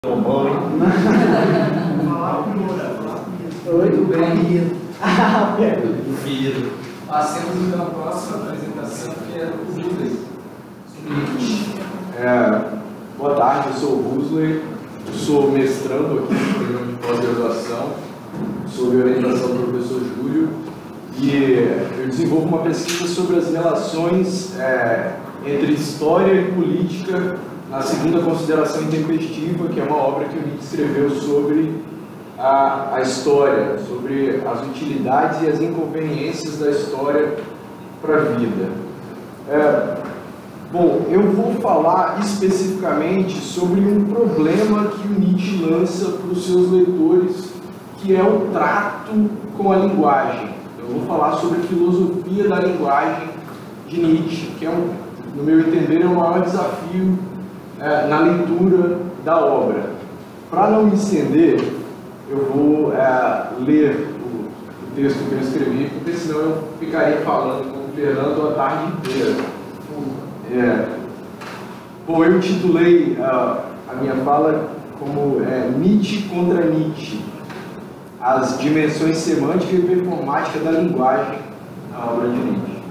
Tudo bem? Passemos então a próxima apresentação, que é o Huxley. Boa tarde, eu sou o Huxley, eu sou mestrando aqui no programa de pós-graduação, sob a orientação do professor Júlio, e eu desenvolvo uma pesquisa sobre as relações entre história e política na segunda consideração intempestiva, que é uma obra que o Nietzsche escreveu sobre a história, sobre as utilidades e as inconveniências da história para a vida. Bom, eu vou falar especificamente sobre um problema que o Nietzsche lança para os seus leitores, que é o trato com a linguagem. Eu vou falar sobre a filosofia da linguagem de Nietzsche, que no meu entender, é o maior desafio na leitura da obra. Para não me estender, eu vou ler o texto que eu escrevi, porque senão eu ficaria falando com o Fernando a tarde inteira. Bom, eu titulei a minha fala como Nietzsche contra Nietzsche, as dimensões semântica e performática da linguagem na obra de Nietzsche.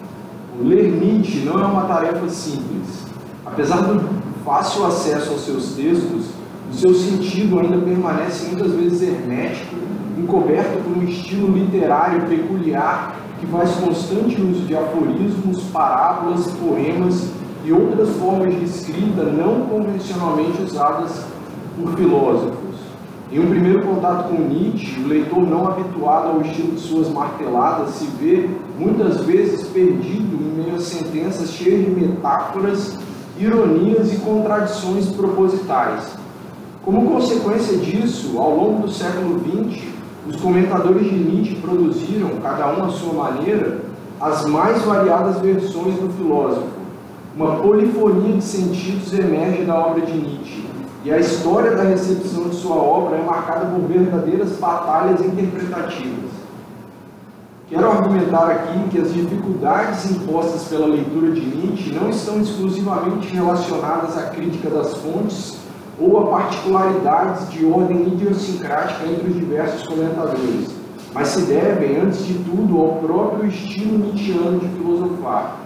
O ler Nietzsche não é uma tarefa simples. Apesar do fácil acesso aos seus textos, o seu sentido ainda permanece muitas vezes hermético, encoberto por um estilo literário peculiar que faz constante uso de aforismos, parábolas, poemas e outras formas de escrita não convencionalmente usadas por filósofos. Em um primeiro contato com Nietzsche, o leitor não habituado ao estilo de suas marteladas se vê muitas vezes perdido em meio a sentenças cheias de metáforas, ironias e contradições propositais. Como consequência disso, ao longo do século XX, os comentadores de Nietzsche produziram, cada um à sua maneira, as mais variadas versões do filósofo. Uma polifonia de sentidos emerge da obra de Nietzsche, e a história da recepção de sua obra é marcada por verdadeiras batalhas interpretativas. Quero argumentar aqui que as dificuldades impostas pela leitura de Nietzsche não estão exclusivamente relacionadas à crítica das fontes ou a particularidades de ordem idiosincrática entre os diversos comentadores, mas se devem, antes de tudo, ao próprio estilo nietzschiano de filosofar.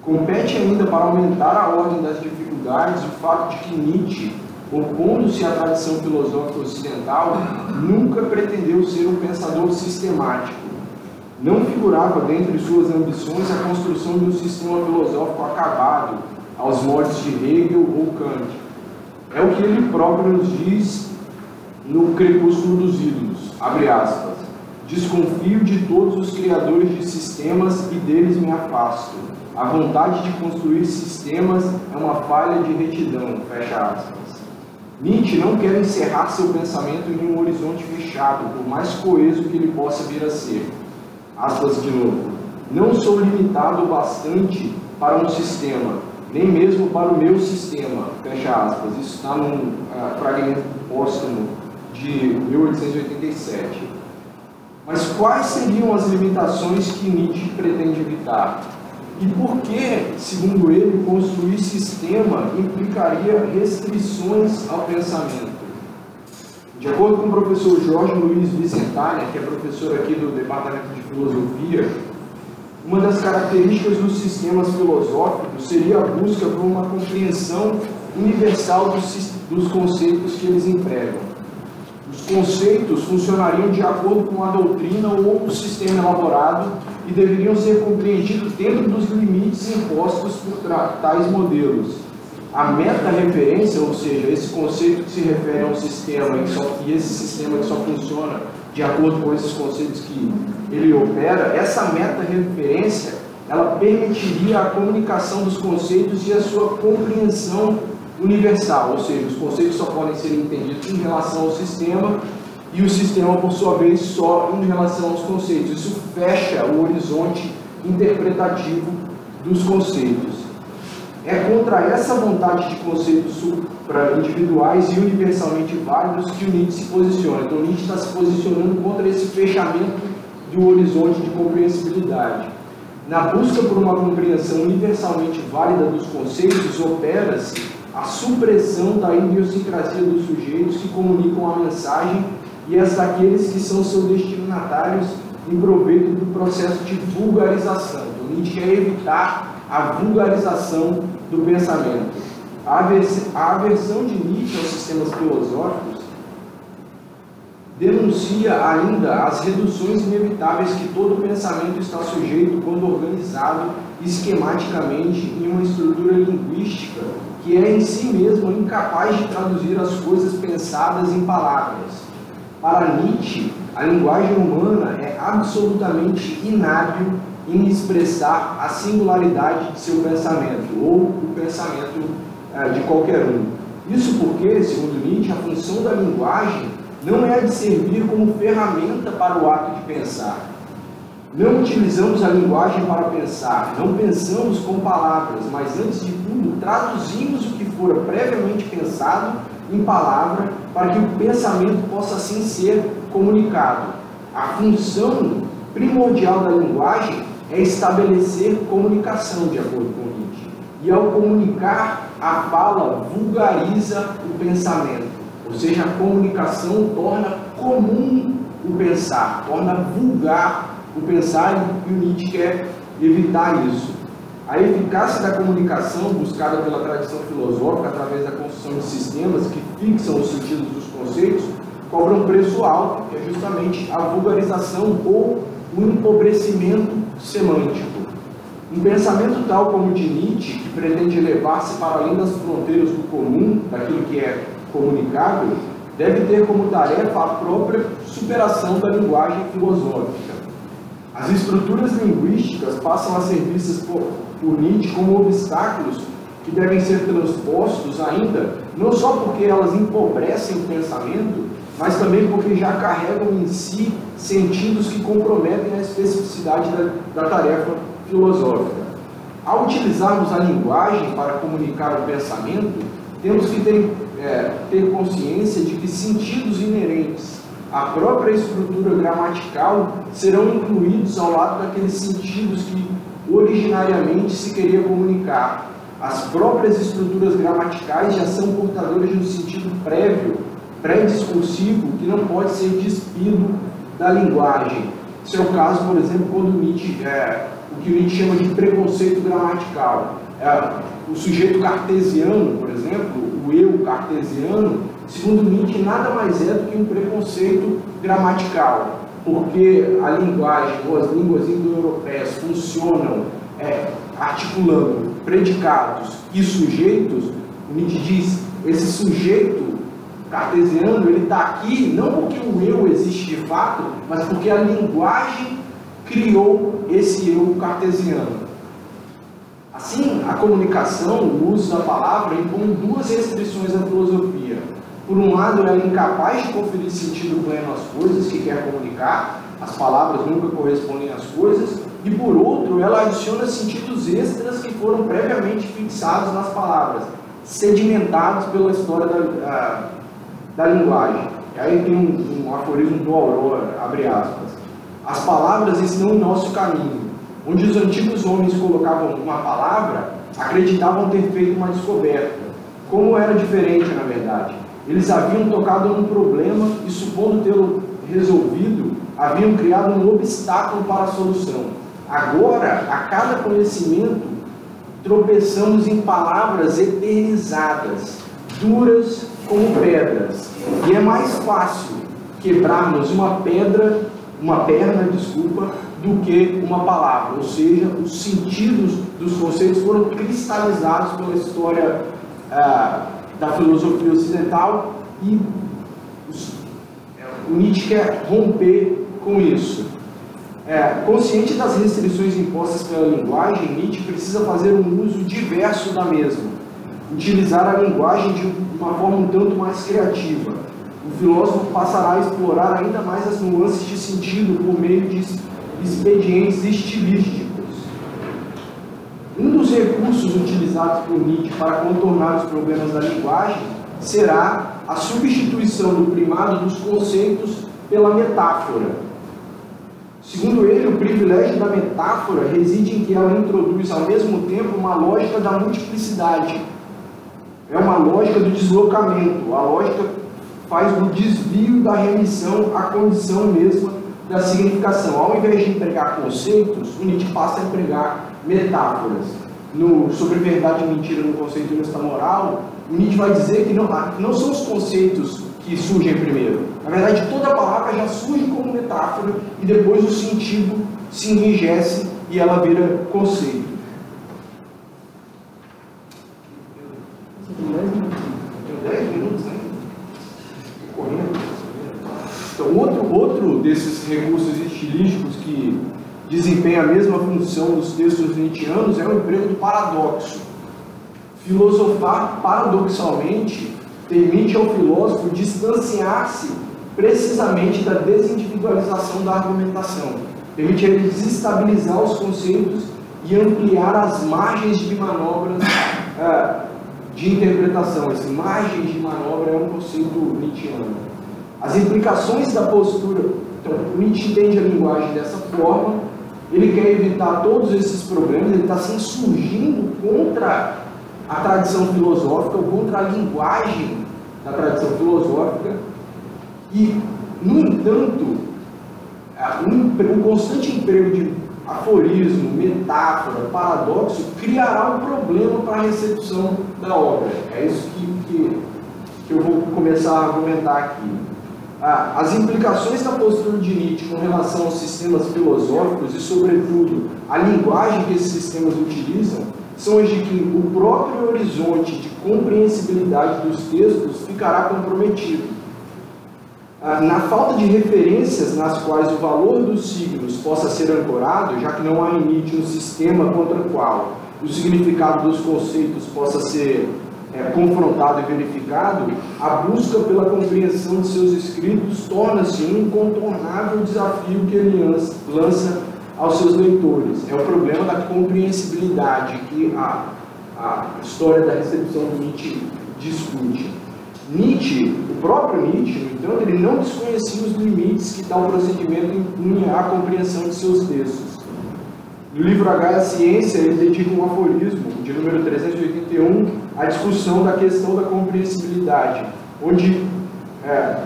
Compete ainda para aumentar a ordem das dificuldades o fato de que Nietzsche, opondo-se à tradição filosófica ocidental, nunca pretendeu ser um pensador sistemático. Não figurava dentre suas ambições a construção de um sistema filosófico acabado, aos moldes de Hegel ou Kant. É o que ele próprio nos diz no Crepúsculo dos Ídolos, abre aspas, desconfio de todos os criadores de sistemas e deles me afasto. A vontade de construir sistemas é uma falha de retidão, fecha aspas. Nietzsche não quer encerrar seu pensamento em um horizonte fechado, por mais coeso que ele possa vir a ser. Aspas de novo. Não sou limitado o bastante para um sistema, nem mesmo para o meu sistema, fecha aspas. Isso está num fragmento póstumo de 1887. Mas quais seriam as limitações que Nietzsche pretende evitar? E por que, segundo ele, construir sistema implicaria restrições ao pensamento? De acordo com o professor Jorge Luiz Vicentania, que é professor aqui do Departamento de Filosofia, uma das características dos sistemas filosóficos seria a busca por uma compreensão universal dos conceitos que eles empregam. Os conceitos funcionariam de acordo com a doutrina ou o sistema elaborado e deveriam ser compreendidos dentro dos limites impostos por tais modelos. A meta-referência, ou seja, esse conceito que se refere a um sistema e esse sistema que só funciona de acordo com esses conceitos que ele opera, essa meta-referência, ela permitiria a comunicação dos conceitos e a sua compreensão universal, ou seja, os conceitos só podem ser entendidos em relação ao sistema e o sistema, por sua vez, só em relação aos conceitos. Isso fecha o horizonte interpretativo dos conceitos. É contra essa vontade de conceitos supra-individuais e universalmente válidos que o Nietzsche se posiciona. Então, Nietzsche está se posicionando contra esse fechamento do horizonte de compreensibilidade. Na busca por uma compreensão universalmente válida dos conceitos, opera-se a supressão da idiosincrasia dos sujeitos que comunicam a mensagem e as daqueles que são seus destinatários em proveito do processo de vulgarização. Então, Nietzsche quer evitar a vulgarização do pensamento. A aversão de Nietzsche aos sistemas filosóficos denuncia ainda as reduções inevitáveis que todo pensamento está sujeito quando organizado esquematicamente em uma estrutura linguística que é em si mesma incapaz de traduzir as coisas pensadas em palavras. Para Nietzsche, a linguagem humana é absolutamente inábil em expressar a singularidade de seu pensamento, ou o pensamento de qualquer um. Isso porque, segundo Nietzsche, a função da linguagem não é a de servir como ferramenta para o ato de pensar. Não utilizamos a linguagem para pensar, não pensamos com palavras, mas antes de tudo traduzimos o que fora previamente pensado em palavra para que o pensamento possa assim ser comunicado. A função primordial da linguagem é estabelecer comunicação, de acordo com Nietzsche. E ao comunicar, a fala vulgariza o pensamento. Ou seja, a comunicação torna comum o pensar, torna vulgar o pensar, e o Nietzsche quer evitar isso. A eficácia da comunicação, buscada pela tradição filosófica através da construção de sistemas que fixam os sentidos dos conceitos, cobra um preço alto, que é justamente a vulgarização ou o empobrecimento semântico. Um pensamento tal como o de Nietzsche, que pretende elevar-se para além das fronteiras do comum, daquilo que é comunicável, deve ter como tarefa a própria superação da linguagem filosófica. As estruturas linguísticas passam a ser vistas por Nietzsche como obstáculos que devem ser transpostos ainda, não só porque elas empobrecem o pensamento, mas também porque já carregam em si sentidos que comprometem a especificidade da tarefa filosófica. Ao utilizarmos a linguagem para comunicar o pensamento, temos que ter consciência de que sentidos inerentes à própria estrutura gramatical serão incluídos ao lado daqueles sentidos que originariamente se queria comunicar. As próprias estruturas gramaticais já são portadoras de um sentido prévio, pré-discursivo, que não pode ser despido da linguagem. Esse é o caso, por exemplo, quando Nietzsche, o que Nietzsche chama de preconceito gramatical. O sujeito cartesiano, por exemplo, o eu cartesiano, segundo Nietzsche, nada mais é do que um preconceito gramatical, porque a linguagem ou as línguas indo-europeias funcionam articulando predicados e sujeitos. Nietzsche diz, esse sujeito cartesiano, ele está aqui não porque o eu existe de fato, mas porque a linguagem criou esse eu cartesiano. Assim, a comunicação, o uso da palavra, impõe duas restrições à filosofia. Por um lado, ela é incapaz de conferir sentido pleno às coisas que quer comunicar, as palavras nunca correspondem às coisas, e por outro, ela adiciona sentidos extras que foram previamente fixados nas palavras, sedimentados pela história da linguagem. E aí tem um aforismo do Aurora, abre aspas: as palavras estão em nosso caminho. Onde os antigos homens colocavam uma palavra, acreditavam ter feito uma descoberta. Como era diferente, na verdade? Eles haviam tocado num problema e, supondo tê-lo resolvido, haviam criado um obstáculo para a solução. Agora, a cada conhecimento, tropeçamos em palavras eternizadas, duras como pedras. E é mais fácil quebrarmos uma perna, do que uma palavra. Ou seja, os sentidos dos conceitos foram cristalizados pela história da filosofia ocidental, e o Nietzsche quer romper com isso. Consciente das restrições impostas pela linguagem, Nietzsche precisa fazer um uso diverso da mesma, utilizar a linguagem de uma forma um tanto mais criativa. O filósofo passará a explorar ainda mais as nuances de sentido por meio de expedientes estilísticos. Um dos recursos utilizados por Nietzsche para contornar os problemas da linguagem será a substituição do primado dos conceitos pela metáfora. Segundo ele, o privilégio da metáfora reside em que ela introduz ao mesmo tempo uma lógica da multiplicidade. é uma lógica do deslocamento, a lógica faz o desvio da remissão à condição mesma da significação. Ao invés de empregar conceitos, o Nietzsche passa a empregar metáforas. Sobre verdade e mentira no conceito de honesta moral, o Nietzsche vai dizer que não são os conceitos que surgem primeiro. Na verdade, toda a palavra já surge como metáfora e depois o sentido se enrijece e ela vira conceito. Tem 10 minutos, né? Correndo. Então, outro desses recursos estilísticos que desempenha a mesma função nos textos nietzschianos é o emprego do paradoxo. Filosofar paradoxalmente permite ao filósofo distanciar-se precisamente da desindividualização da argumentação. Permite a ele desestabilizar os conceitos e ampliar as margens de manobras de interpretação. Esse margens de manobra é um conceito nietzschiano. As implicações da postura... Então, o Nietzsche entende a linguagem dessa forma, ele quer evitar todos esses problemas, ele está se insurgindo contra a tradição filosófica, ou contra a linguagem da tradição filosófica, e, no entanto, o constante emprego de aforismo, metáfora, paradoxo, criará um problema para a recepção da obra. É isso que eu vou começar a argumentar aqui. As implicações da postura de Nietzsche com relação aos sistemas filosóficos e, sobretudo, a linguagem que esses sistemas utilizam, são as de que o próprio horizonte de compreensibilidade dos textos ficará comprometido. Na falta de referências nas quais o valor dos signos possa ser ancorado, já que não há em Nietzsche um sistema contra o qual o significado dos conceitos possa ser confrontado e verificado, a busca pela compreensão de seus escritos torna-se um incontornável desafio que ele lança aos seus leitores. É o problema da compreensibilidade que a história da recepção do Nietzsche discute. Nietzsche, o próprio Nietzsche, no entanto, ele não desconhecia os limites que tal procedimento impunha à compreensão de seus textos. No livro H, a Ciência, ele dedica um aforismo, de número 381, à discussão da questão da compreensibilidade, onde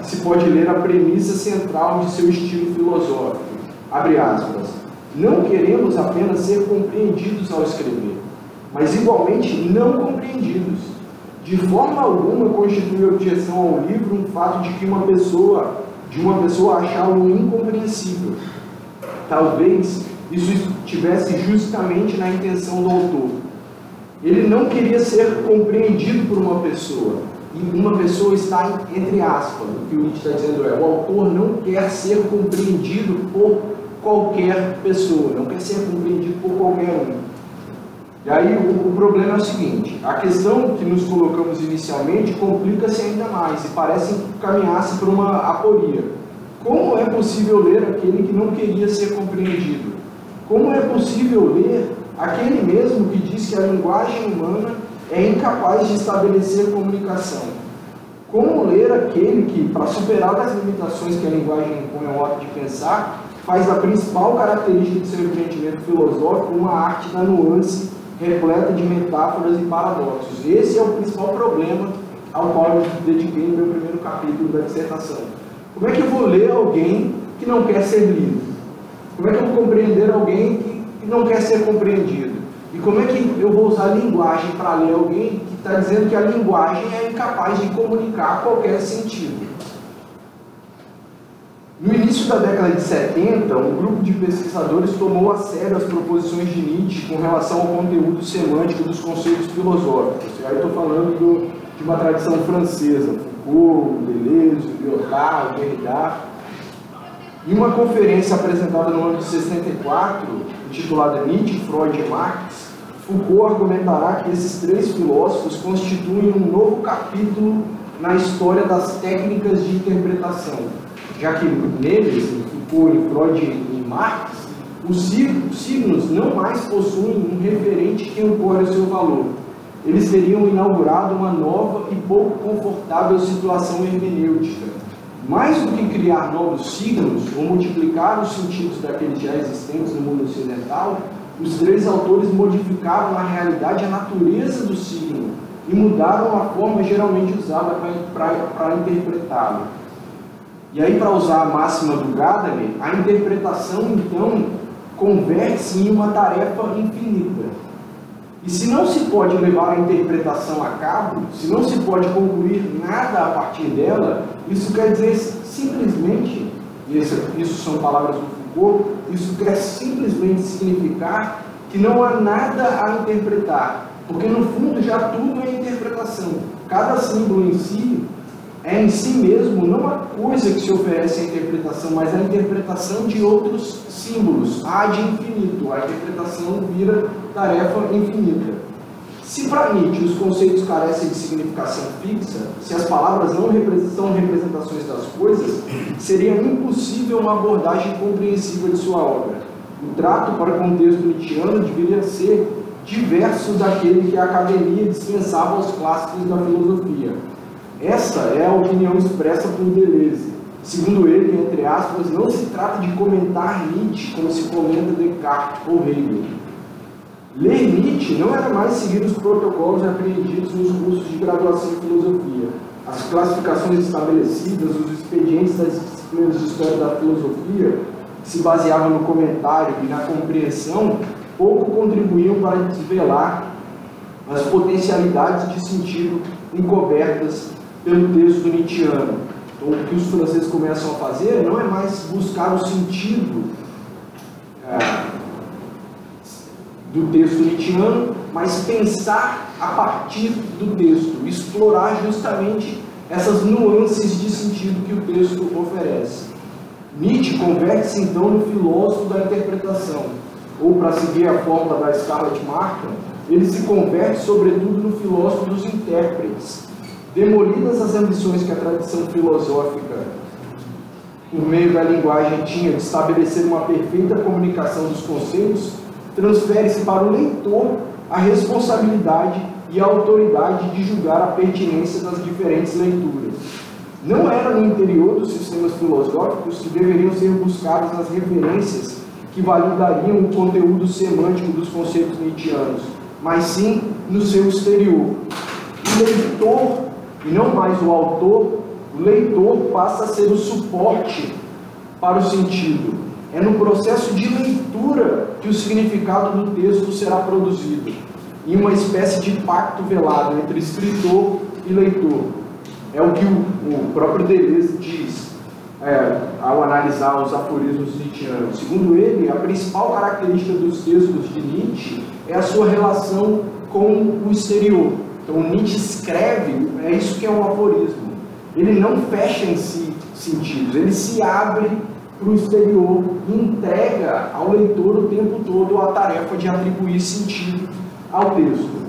se pode ler a premissa central de seu estilo filosófico. Abre aspas. Não queremos apenas ser compreendidos ao escrever, mas igualmente não compreendidos. De forma alguma constitui objeção ao livro um fato de uma pessoa achá-lo incompreensível. Talvez isso estivesse justamente na intenção do autor. Ele não queria ser compreendido por uma pessoa. E uma pessoa está entre aspas. O que o Nietzsche está dizendo o autor não quer ser compreendido por qualquer pessoa, não quer ser compreendido por qualquer um. E aí o problema é o seguinte: a questão que nos colocamos inicialmente complica-se ainda mais e parece caminhar-se para uma aporia. Como é possível ler aquele que não queria ser compreendido? Como é possível ler aquele mesmo que diz que a linguagem humana é incapaz de estabelecer comunicação? Como ler aquele que, para superar as limitações que a linguagem impõe ao ato de pensar, faz da principal característica de seu empreendimento filosófico uma arte da nuance repleta de metáforas e paradoxos? Esse é o principal problema ao qual eu dediquei no meu primeiro capítulo da dissertação. Como é que eu vou ler alguém que não quer ser lido? Como é que eu vou compreender alguém que não quer ser compreendido? E como é que eu vou usar a linguagem para ler alguém que está dizendo que a linguagem é incapaz de comunicar qualquer sentido? No início da década de 70, um grupo de pesquisadores tomou a sério as proposições de Nietzsche com relação ao conteúdo semântico dos conceitos filosóficos. E aí estou falando de uma tradição francesa, Foucault, Deleuze, Lyotard, Derrida. Em uma conferência apresentada no ano de 64, intitulada Nietzsche, Freud e Marx, Foucault argumentará que esses três filósofos constituem um novo capítulo na história das técnicas de interpretação, já que neles, em Foucault, em Freud e em Marx, os signos não mais possuem um referente que ancore o seu valor. Eles teriam inaugurado uma nova e pouco confortável situação hermenêutica. Mais do que criar novos signos ou multiplicar os sentidos daqueles já existentes no mundo ocidental, os três autores modificaram na realidade a natureza do signo e mudaram a forma geralmente usada para interpretá-lo. E aí, para usar a máxima do Gadamer, a interpretação, então, converte-se em uma tarefa infinita. E se não se pode levar a interpretação a cabo, se não se pode concluir nada a partir dela, isso quer dizer simplesmente, e isso são palavras do Foucault, isso quer simplesmente significar que não há nada a interpretar, porque no fundo já tudo é interpretação. Cada símbolo em si é em si mesmo não a coisa que se oferece à interpretação, mas a interpretação de outros símbolos, ad infinito. A interpretação vira tarefa infinita. Se para Nietzsche os conceitos carecem de significação fixa, se as palavras não são representações das coisas, seria impossível uma abordagem compreensiva de sua obra. O trato para o contexto nietzschiano deveria ser diverso daquele que a academia dispensava aos clássicos da filosofia. Essa é a opinião expressa por Deleuze. Segundo ele, entre aspas, não se trata de comentar Nietzsche como se comenta Descartes ou Hegel. Ler Nietzsche não era mais seguir os protocolos apreendidos nos cursos de graduação em filosofia. As classificações estabelecidas, os expedientes das disciplinas de história da filosofia, que se baseavam no comentário e na compreensão, pouco contribuíam para desvelar as potencialidades de sentido encobertas pelo texto nietzschiano. Então, o que os franceses começam a fazer não é mais buscar o sentido do texto nietzschiano, mas pensar a partir do texto, explorar justamente essas nuances de sentido que o texto oferece. Nietzsche converte-se então no filósofo da interpretação, ou, para seguir a fórmula da Scarlett Markham, ele se converte sobretudo no filósofo dos intérpretes. Demolidas as ambições que a tradição filosófica, por meio da linguagem, tinha de estabelecer uma perfeita comunicação dos conceitos, transfere-se para o leitor a responsabilidade e a autoridade de julgar a pertinência das diferentes leituras. Não era no interior dos sistemas filosóficos que deveriam ser buscadas as referências que validariam o conteúdo semântico dos conceitos nietzschianos, mas sim no seu exterior. O leitor, e não mais o autor, o leitor passa a ser o suporte para o sentido. É no processo de leitura que o significado do texto será produzido, em uma espécie de pacto velado entre escritor e leitor. É o que o próprio Deleuze diz ao analisar os aforismos nietzschianos. Segundo ele, a principal característica dos textos de Nietzsche é a sua relação com o exterior. Então, Nietzsche escreve, é isso que é um aforismo. Ele não fecha em si sentidos, ele se abre para o exterior e entrega ao leitor o tempo todo a tarefa de atribuir sentido ao texto.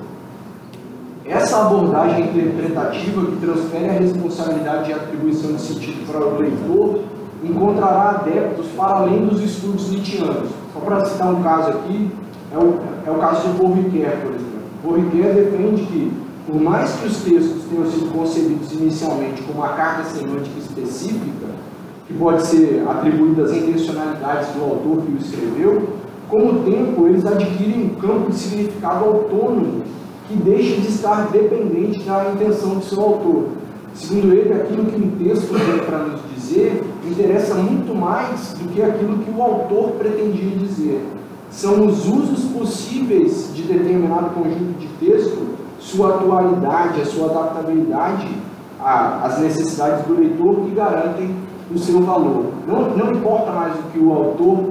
Essa abordagem interpretativa que transfere a responsabilidade de atribuição de sentido para o leitor encontrará adeptos para além dos estudos nietzschianos. Só para citar um caso aqui, é o caso de Paul Ricoeur, por exemplo. Paul Ricoeur defende que, por mais que os textos tenham sido concebidos inicialmente com uma carga semântica específica, que pode ser atribuída às intencionalidades do autor que o escreveu, com o tempo eles adquirem um campo de significado autônomo que deixa de estar dependente da intenção do seu autor. Segundo ele, aquilo que um texto tem para nos dizer interessa muito mais do que aquilo que o autor pretendia dizer. São os usos possíveis de determinado conjunto de texto, sua atualidade, a sua adaptabilidade às necessidades do leitor que garantem o seu valor. Não importa mais o que o autor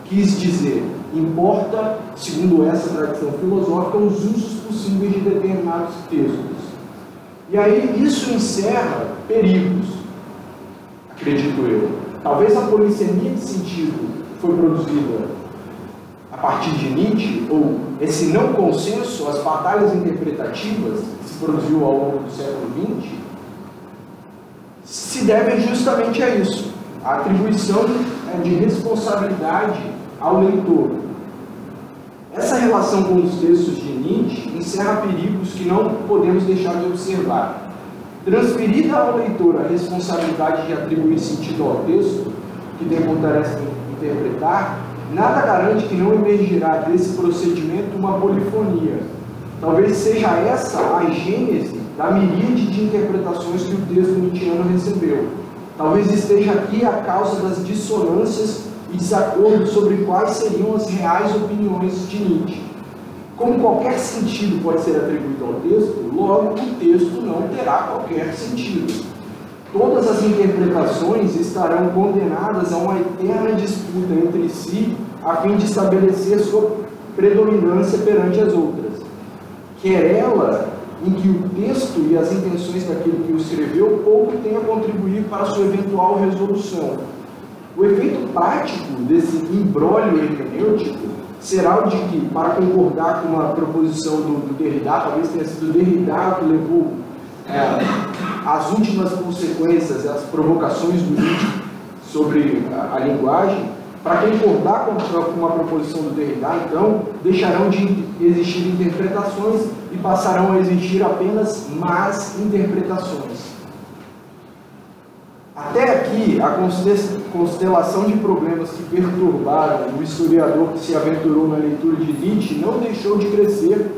quis dizer, importa, segundo essa tradição filosófica, os usos possíveis de determinados textos. E aí isso encerra perigos, acredito eu. Talvez a polissemia de sentido foi produzida a partir de Nietzsche, ou esse não consenso, as batalhas interpretativas que se produziu ao longo do século XX, se devem justamente a isso, a atribuição de responsabilidade ao leitor. Essa relação com os textos de Nietzsche encerra perigos que não podemos deixar de observar. Transferida ao leitor a responsabilidade de atribuir sentido ao texto, que tem por tarefa interpretar, nada garante que não emergirá desse procedimento uma polifonia, Talvez seja essa a gênese da miríade de interpretações que o texto nietzschiano recebeu. Talvez esteja aqui a causa das dissonâncias e desacordos sobre quais seriam as reais opiniões de Nietzsche. Como qualquer sentido pode ser atribuído ao texto, logo o texto não terá qualquer sentido. Todas as interpretações estarão condenadas a uma eterna disputa entre si, a fim de estabelecer sua predominância perante as outras. Quer ela, em que o texto e as intenções daquele que o escreveu pouco tenha a contribuir para a sua eventual resolução. O efeito prático desse imbróglio hermenêutico será o de que, para concordar com uma proposição do Derrida, talvez tenha sido Derrida que levou as últimas consequências, as provocações do Nietzsche sobre a linguagem, para concordar com uma proposição do Derrida, então, deixarão de existir interpretações e passarão a existir apenas más interpretações. Até aqui, a constelação de problemas que perturbaram o historiador que se aventurou na leitura de Nietzsche não deixou de crescer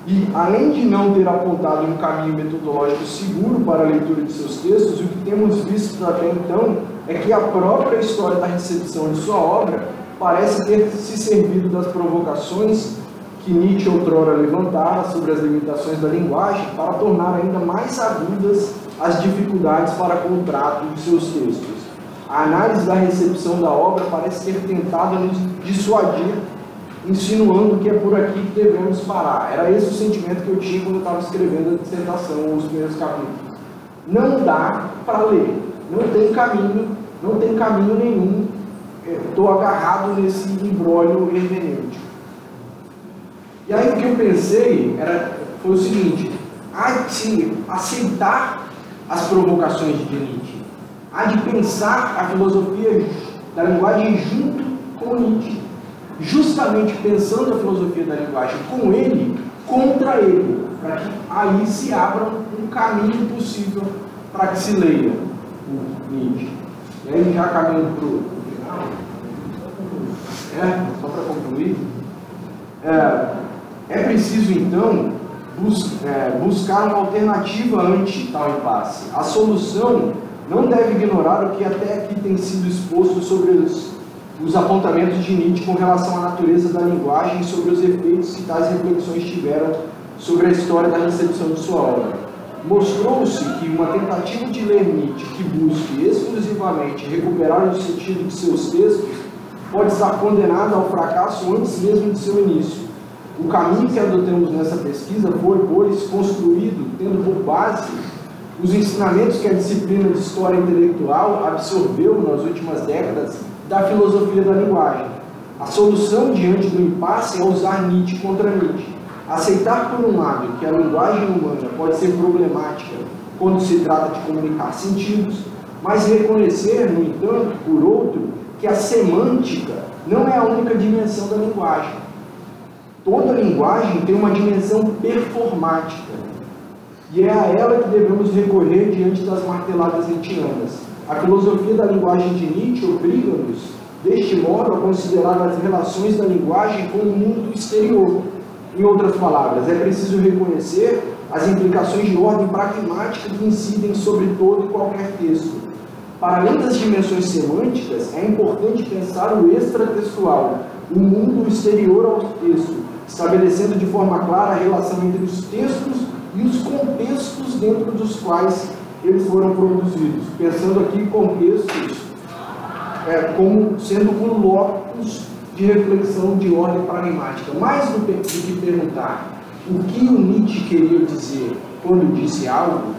e, além de não ter apontado um caminho metodológico seguro para a leitura de seus textos, o que temos visto até então é que a própria história da recepção de sua obra parece ter se servido das provocações que Nietzsche outrora levantara sobre as limitações da linguagem para tornar ainda mais agudas as dificuldades para com o trato de seus textos. A análise da recepção da obra parece ter tentado nos dissuadir, insinuando que é por aqui que devemos parar. Era esse o sentimento que eu tinha quando eu estava escrevendo a dissertação, os primeiros capítulos. Não dá para ler, não tem caminho nenhum, estou agarrado nesse imbróglio hermenêutico. E aí o que eu pensei foi o seguinte: há de aceitar as provocações de Nietzsche, há de pensar a filosofia da linguagem junto com Nietzsche, justamente pensando a filosofia da linguagem com ele, contra ele, para que aí se abra um caminho possível para que se leia o Nietzsche. E aí, já caminhando para o final, só para concluir, é preciso então buscar uma alternativa ante tal impasse. A solução não deve ignorar o que até aqui tem sido exposto sobre os apontamentos de Nietzsche com relação à natureza da linguagem e sobre os efeitos que tais reflexões tiveram sobre a história da recepção de sua obra. Mostrou-se que uma tentativa de ler Nietzsche que busque exclusivamente recuperar o sentido de seus textos pode estar condenada ao fracasso antes mesmo de seu início. O caminho que adotamos nessa pesquisa foi, pois, construído tendo por base os ensinamentos que a disciplina de História Intelectual absorveu nas últimas décadas da filosofia da linguagem. A solução diante do impasse é usar Nietzsche contra Nietzsche. Aceitar, por um lado, que a linguagem humana pode ser problemática quando se trata de comunicar sentidos, mas reconhecer, no entanto, por outro, que a semântica não é a única dimensão da linguagem. Toda linguagem tem uma dimensão performática, e é a ela que devemos recorrer diante das marteladas nietzschianas. A filosofia da linguagem de Nietzsche obriga-nos, deste modo, a considerar as relações da linguagem com o mundo exterior. Em outras palavras, é preciso reconhecer as implicações de ordem pragmática que incidem sobre todo e qualquer texto. Para além das dimensões semânticas, é importante pensar o extratextual, o mundo exterior ao texto, estabelecendo de forma clara a relação entre os textos e os contextos dentro dos quais eles foram produzidos. Pensando aqui contextos como sendo blocos de reflexão de ordem pragmática. Mais do que perguntar o que o Nietzsche queria dizer quando disse algo,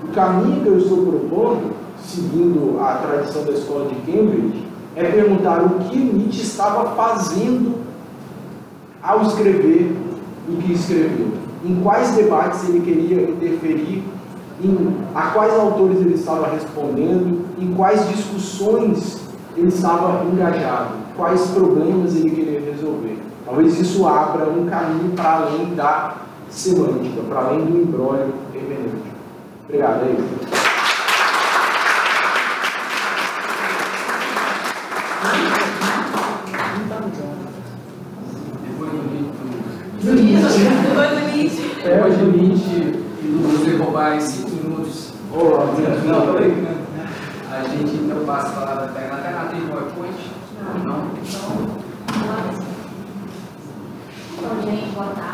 o caminho que eu estou propondo, seguindo a tradição da escola de Cambridge, é perguntar o que Nietzsche estava fazendo ao escrever o que escreveu, em quais debates ele queria interferir, a quais autores ele estava respondendo, em quais discussões ele estava engajado, quais problemas ele queria resolver. Talvez isso abra um caminho para além da semântica, para além do imbróglio hermenêutico. Obrigado, é isso. Depois do livro. levar em 5 minutos. Olá, Não, tô brincando. A gente então passa a palavra até na canal, tem PowerPoint? Não. Então, gente, boa tarde.